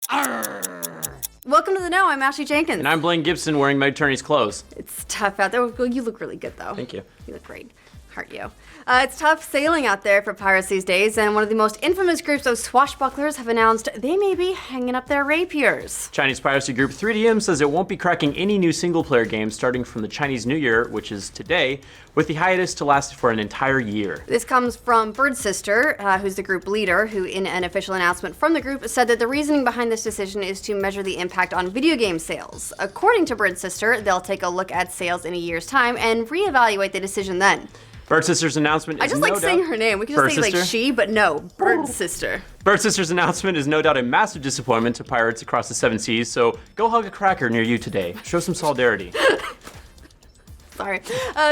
Arr! Welcome to the Know. I'm Ashley Jenkins. And I'm Blaine Gibson wearing my attorney's clothes. It's tough out there. Well, you look really good, though. Thank you. You look great. Heart you. It's tough sailing out there for pirates these days, and one of the most infamous groups of swashbucklers have announced they may be hanging up their rapiers. Chinese piracy group 3DM says it won't be cracking any new single-player games starting from the Chinese New Year, which is today, with the hiatus to last for an entire year. This comes from Bird Sister, who's the group leader, who in an official announcement from the group said that the reasoning behind this decision is to measure the impact on video game sales. According to Bird Sister, they'll take a look at sales in a year's time and reevaluate the decision then. Bird Sister's announcement is I just like saying her name. We can just say like she, but no, Bird Sister. Bird Sister's announcement is no doubt a massive disappointment to pirates across the seven seas, so go hug a cracker near you today. Show some solidarity. Sorry.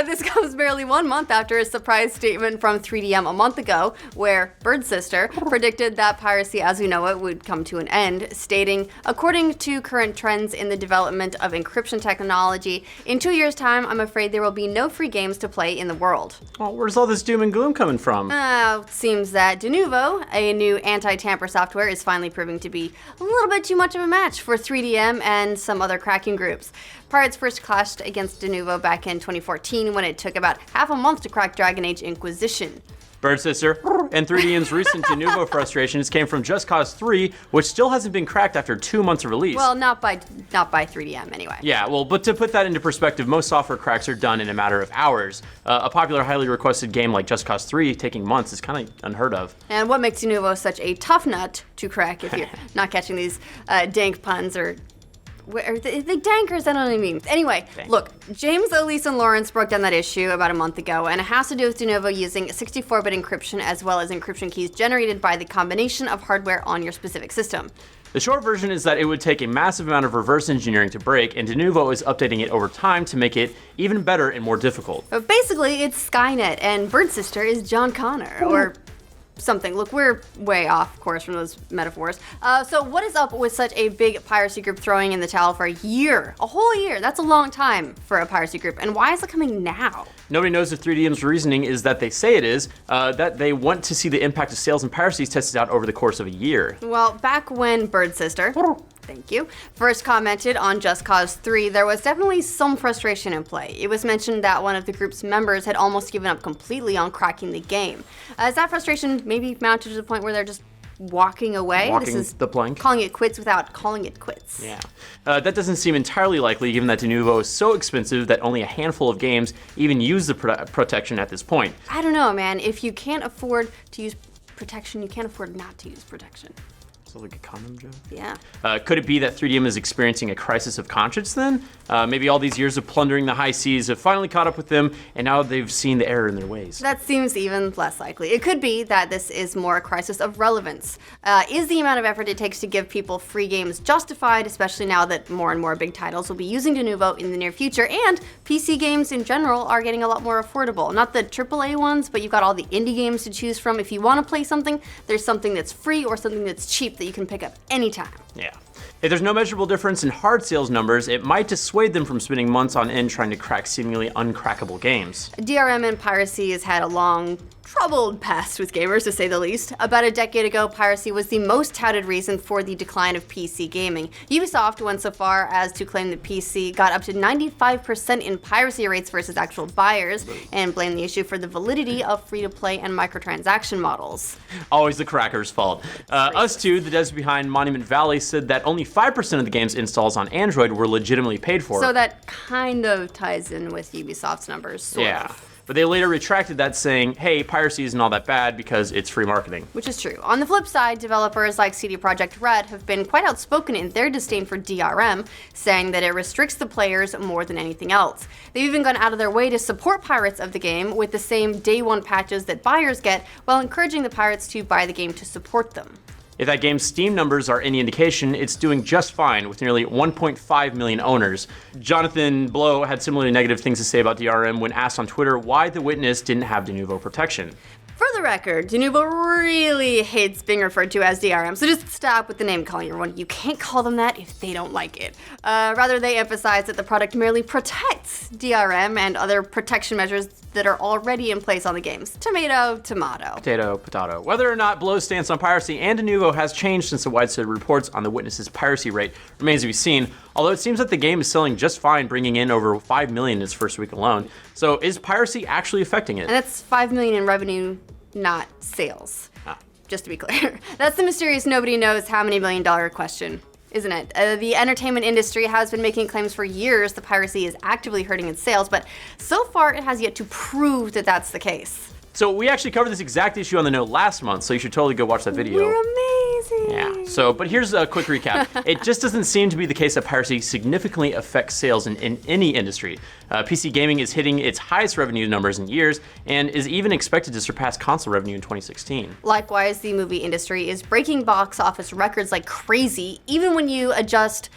This comes barely 1 month after a surprise statement from 3DM a month ago, where Bird Sister predicted that piracy as we know it would come to an end, stating, according to current trends in the development of encryption technology, in 2 years' time, I'm afraid there will be no free games to play in the world. Oh, where's all this doom and gloom coming from? Seems that Denuvo, a new anti-tamper software, is finally proving to be a little bit too much of a match for 3DM and some other cracking groups. Pirates first clashed against Denuvo back in 2014 when it took about half a month to crack Dragon Age Inquisition. Bird Sister and 3DM's recent Denuvo frustrations came from Just Cause 3, which still hasn't been cracked after 2 months of release. Well, not by 3DM anyway. Yeah, well, but to put that into perspective, most software cracks are done in a matter of hours. A popular, highly requested game like Just Cause 3 taking months is kind of unheard of. And what makes Denuvo such a tough nut to crack, if you're not catching these dank puns or the dankers, I don't even mean. Anyway, look, James, Elise, and Lawrence broke down that issue about a month ago, and it has to do with Denuvo using 64-bit encryption as well as encryption keys generated by the combination of hardware on your specific system. The short version is that it would take a massive amount of reverse engineering to break, and Denuvo is updating it over time to make it even better and more difficult. But basically, it's Skynet, and Bird Sister is John Connor, or something. Look, we're way off course from those metaphors. So what is up with such a big piracy group throwing in the towel for a year? A whole year. That's a long time for a piracy group. And why is it coming now? Nobody knows if 3DM's reasoning is that they say it is, that they want to see the impact of sales and piracies tested out over the course of a year. Well, back when Bird Sister, thank you, first commented on Just Cause 3, there was definitely some frustration in play. It was mentioned that one of the group's members had almost given up completely on cracking the game. As that frustration maybe mounted to the point where they're just walking away. Walking the plank. Calling it quits without calling it quits. Yeah. That doesn't seem entirely likely given that Denuvo is so expensive that only a handful of games even use the protection at this point. I don't know, man. If you can't afford to use protection, you can't afford not to use protection. Like a condom joke? Yeah. Could it be that 3DM is experiencing a crisis of conscience then? Maybe all these years of plundering the high seas have finally caught up with them, and now they've seen the error in their ways. That seems even less likely. It could be that this is more a crisis of relevance. Is the amount of effort it takes to give people free games justified, especially now that more and more big titles will be using Denuvo in the near future, and PC games in general are getting a lot more affordable. Not the AAA ones, but you've got all the indie games to choose from. If you want to play something, there's something that's free or something that's cheap that you can pick up anytime. Yeah. If there's no measurable difference in hard sales numbers, it might dissuade them from spending months on end trying to crack seemingly uncrackable games. DRM and piracy has had a long, troubled past with gamers, to say the least. About a decade ago, piracy was the most touted reason for the decline of PC gaming. Ubisoft went so far as to claim that PC got up to 95% in piracy rates versus actual buyers, and blame the issue for the validity of free-to-play and microtransaction models. Always the cracker's fault. Us Too, the devs behind Monument Valley, said that only 5% of the game's installs on Android were legitimately paid for. So that kind of ties in with Ubisoft's numbers, sort of. But they later retracted that, saying, hey, piracy isn't all that bad because it's free marketing. Which is true. On the flip side, developers like CD Projekt Red have been quite outspoken in their disdain for DRM, saying that it restricts the players more than anything else. They've even gone out of their way to support pirates of the game with the same day one patches that buyers get, while encouraging the pirates to buy the game to support them. If that game's Steam numbers are any indication, it's doing just fine with nearly 1.5 million owners. Jonathan Blow had similarly negative things to say about DRM when asked on Twitter why The Witness didn't have Denuvo protection. For the record, Denuvo really hates being referred to as DRM, so just stop with the name calling everyone. You can't call them that if they don't like it. Rather, they emphasize that the product merely protects DRM and other protection measures that are already in place on the games. Tomato, tomato. Potato, potato. Whether or not Blow's stance on piracy and Denuvo has changed since the widespread reports on the Witness's piracy rate remains to be seen, although it seems that the game is selling just fine, bringing in over 5 million in its first week alone. So is piracy actually affecting it? And that's 5 million in revenue, not sales. Just to be clear. That's the mysterious nobody knows how many $1 million question, isn't it? The entertainment industry has been making claims for years the piracy is actively hurting its sales, but so far it has yet to prove that that's the case. So we actually covered this exact issue on The Note last month, so you should totally go watch that video. We're amazing. Yeah, but here's a quick recap. It just doesn't seem to be the case that piracy significantly affects sales in any industry. PC gaming is hitting its highest revenue numbers in years and is even expected to surpass console revenue in 2016. Likewise, the movie industry is breaking box office records like crazy, even when you adjust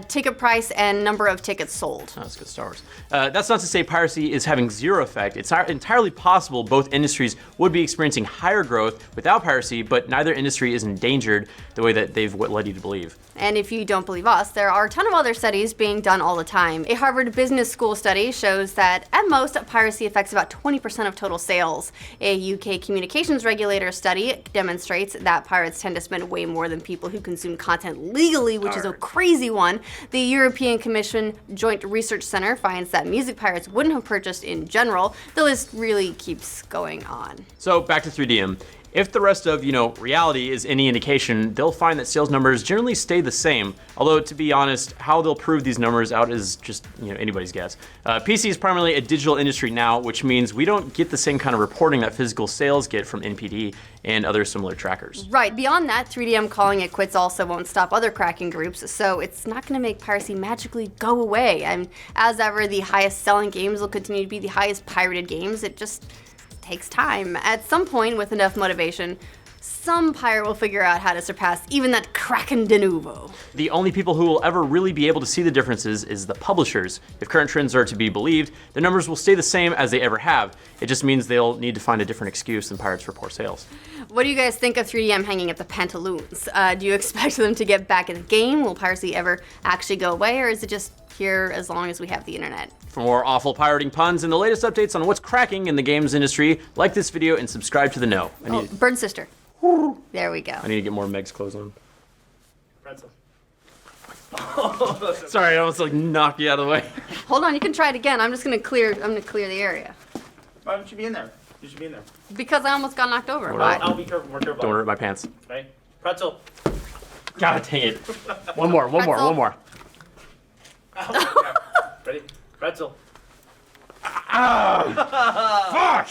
ticket price and number of tickets sold. Oh, that's good Star Wars. That's not to say piracy is having zero effect. It's entirely possible both industries would be experiencing higher growth without piracy, but neither industry is endangered the way that they've led you to believe. And if you don't believe us, there are a ton of other studies being done all the time. A Harvard Business School study shows that at most, piracy affects about 20% of total sales. A UK communications regulator study demonstrates that pirates tend to spend way more than people who consume content legally, which is a crazy one. The European Commission Joint Research Center finds that music pirates wouldn't have purchased in general. The list really keeps going on. So back to 3DM. If the rest of, reality is any indication, they'll find that sales numbers generally stay the same. Although, to be honest, how they'll prove these numbers out is just, anybody's guess. PC is primarily a digital industry now, which means we don't get the same kind of reporting that physical sales get from NPD and other similar trackers. Right. Beyond that, 3DM calling it quits also won't stop other cracking groups, so it's not going to make piracy magically go away. And as ever, the highest selling games will continue to be the highest pirated games. It just takes time. At some point, with enough motivation, some pirate will figure out how to surpass even that Kraken Denuvo. The only people who will ever really be able to see the differences is the publishers. If current trends are to be believed, the numbers will stay the same as they ever have. It just means they'll need to find a different excuse than pirates for poor sales. What do you guys think of 3DM hanging up the pantaloons? Do you expect them to get back in the game? Will piracy ever actually go away, or is it just here as long as we have the internet? For more awful pirating puns and the latest updates on what's cracking in the games industry, like this video and subscribe to The Know. Bird Sister. There we go. I need to get more Meg's clothes on. Pretzel. Sorry, I almost knocked you out of the way. Hold on, you can try it again. I'm gonna clear the area. Why don't you be in there? You should be in there. Because I almost got knocked over. I'll be careful, more careful. Don't hurt my pants. Okay. Pretzel. God dang it. One more. Pretzel. Ready? Pretzel. Fuck!